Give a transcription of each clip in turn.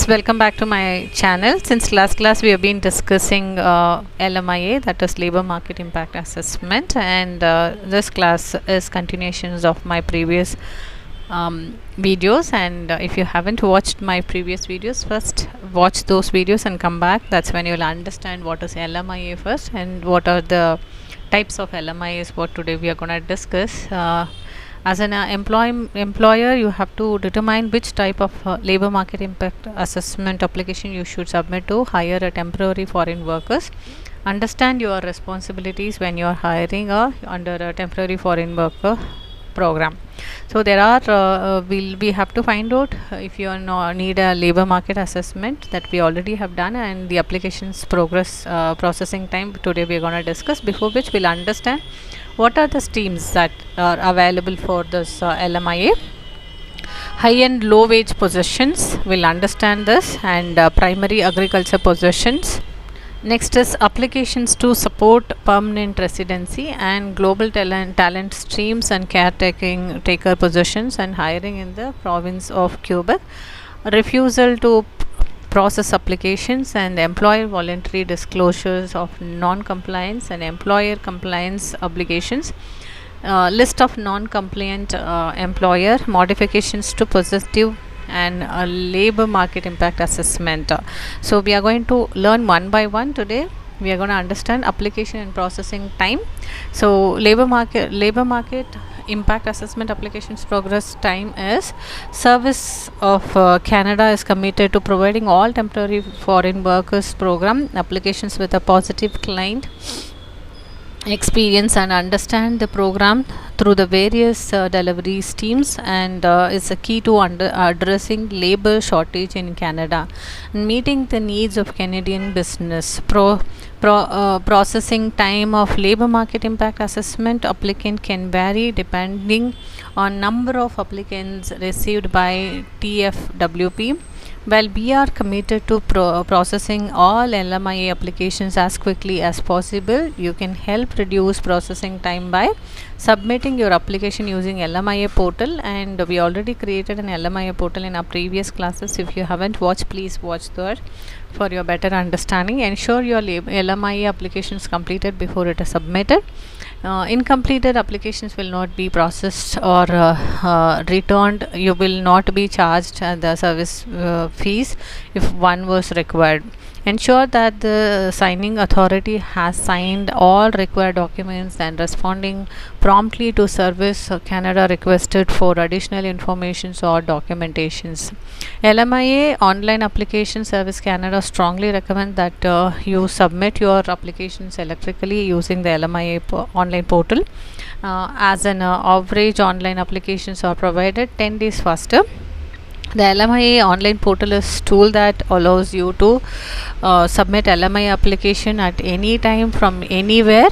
friends, welcome back to my channel. Since last class we have been discussing LMIA, that is labor market impact assessment, and this class is continuations of my previous videos. And if you haven't watched my previous videos, first watch those videos and come back. That's when you'll understand what is LMIA first and what are the types of LMIAs what today we are going to discuss. As an employer, you have to determine which type of labor market impact assessment application you should submit to hire a temporary foreign workers. Understand your responsibilities when you are hiring under a temporary foreign worker program. So there are we have to find out if you need a labor market assessment that we already have done, and the applications progress processing time today we are going to discuss, before which we'll understand what are the streams that are available for this LMIA. High and low wage positions, we'll understand this, and primary agriculture positions. Next is applications to support permanent residency and global talent streams and caretaker positions and hiring in the province of Quebec. Refusal to process applications and employer voluntary disclosures of non-compliance and employer compliance obligations. List of non-compliant employer, modifications to positive and labor market impact assessment. So we are going to learn one by one today. We are going to understand application and processing time. So labor market impact assessment applications progress time is Service of Canada is committed to providing all temporary foreign workers program applications with a positive client experience and understand the program through the various delivery streams, and is a key to addressing labor shortage in Canada and meeting the needs of Canadian business. Processing time of labor market impact assessment applicant can vary depending on number of applicants received by TFWP. While we are committed to processing all LMIA applications as quickly as possible, you can help reduce processing time by submitting your application using LMIA portal, and we already created an LMIA portal in our previous classes. If you haven't watched, please watch that for your better understanding. Ensure your LMIA application is completed before it is submitted. Incompleted applications will not be processed or returned. You will not be charged the service fees if one was required. Ensure that the signing authority has signed all required documents and responding promptly to Service Canada requested for additional informations or documentations. LMIA online application Service Canada strongly recommend that you submit your applications electrically using the LMIA online portal. As an average online applications are provided 10 days faster. The LMIA online portal is tool that allows you to submit LMIA application at any time from anywhere.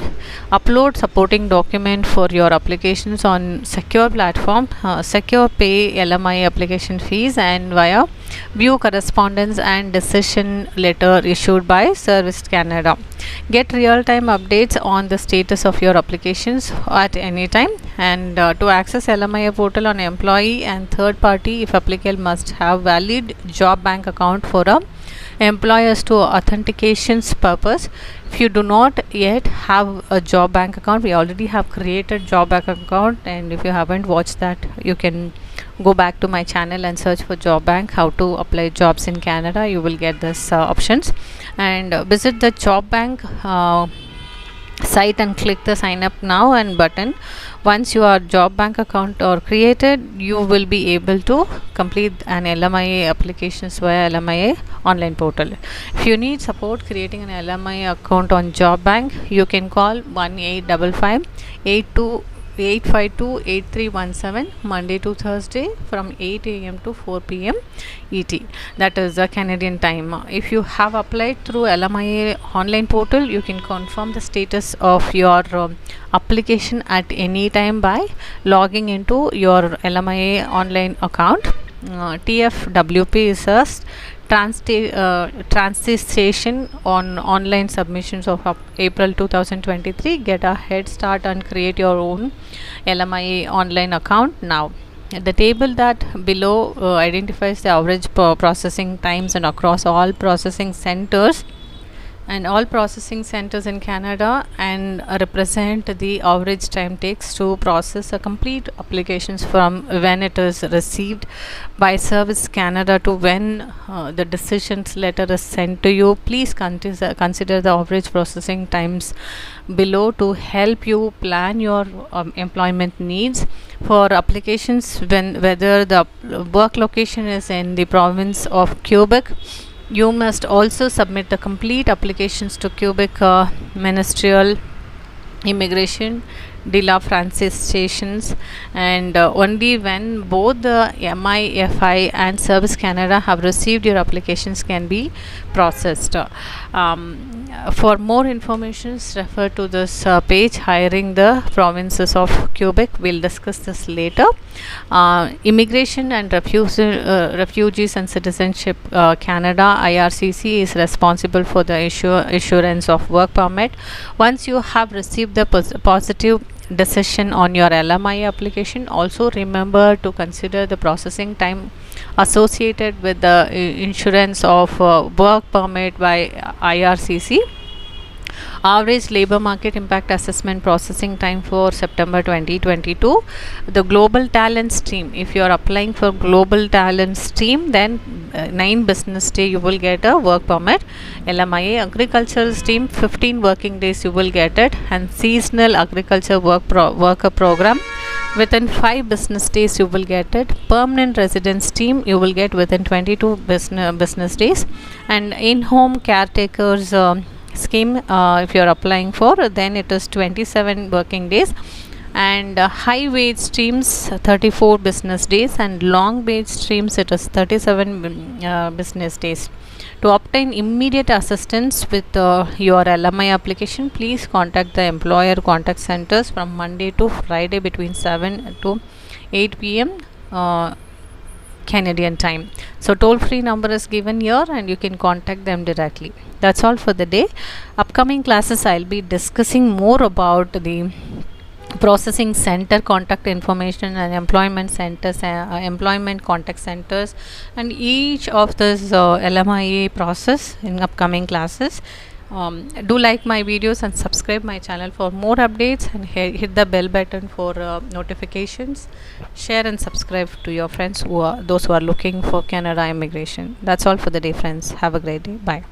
Upload supporting document for your applications on secure platform. Secure pay LMIA application fees and via view correspondence and decision letter issued by Service Canada. Get real-time updates on the status of your applications at any time. And to access LMIA portal on employee and third party, if applicable must have valid job bank account for a employers to authentications purpose. If you do not yet have a job bank account, we already have created job bank account, and if you haven't watched that, you can go back to my channel and search for job bank, how to apply jobs in Canada. You will get this options, and visit the job bank site and click the sign up now and button. Once your job bank account are created, you will be able to complete an LMIA applications via LMIA online portal. If you need support creating an LMIA account on job bank, you can call 1-855-852-8317 Monday to Thursday from 8 a.m. to 4 p.m. ET. That is the Canadian time. If you have applied through LMIA online portal, you can confirm the status of your application at any time by logging into your LMIA online account. TFWP is a transition on online submissions of April 2023. Get a head start and create your own LMIA online account now. The table that below identifies the average processing times and across all processing centers in Canada, and represent the average time takes to process a complete applications from when it is received by Service Canada to when the decisions letter is sent to you. Please consider the average processing times below to help you plan your employment needs for applications when whether the work location is in the province of Quebec. You must also submit the complete applications to Quebec Ministerial Immigration de la Francis stations, and only when both the MIFI and Service Canada have received your applications can be processed. For more information, refer to this page, hiring the provinces of Quebec. We'll discuss this later. Immigration and Refugees and Citizenship Canada IRCC is responsible for the issuance of work permit. Once you have received the positive decision on your LMIA application, also remember to consider the processing time associated with the insurance of work permit by IRCC. Average labor market impact assessment processing time for September 2022. The global talent stream, if you are applying for global talent stream, then 9 business day you will get a work permit. LMIA agricultural stream, 15 working days you will get it, and seasonal agriculture worker program, within 5 business days you will get it. Permanent residence team you will get within 22 business days, and in-home caretakers scheme, if you are applying for, then it is 27 working days, and high wage streams 34 business days, and long wage streams it is 37 business days. To obtain immediate assistance with your LMI application, please contact the employer contact centers from Monday to Friday between 7 to 8 p.m. Canadian time. So toll-free number is given here and you can contact them directly. That's all for the day. Upcoming classes I'll be discussing more about the processing center contact information and employment centers, employment contact centers, and each of this LMIA process in upcoming classes. Do like my videos and subscribe my channel for more updates, and hit the bell button for notifications. Share and subscribe to your friends those who are looking for Canada immigration. That's all for the day, friends. Have a great day. Bye.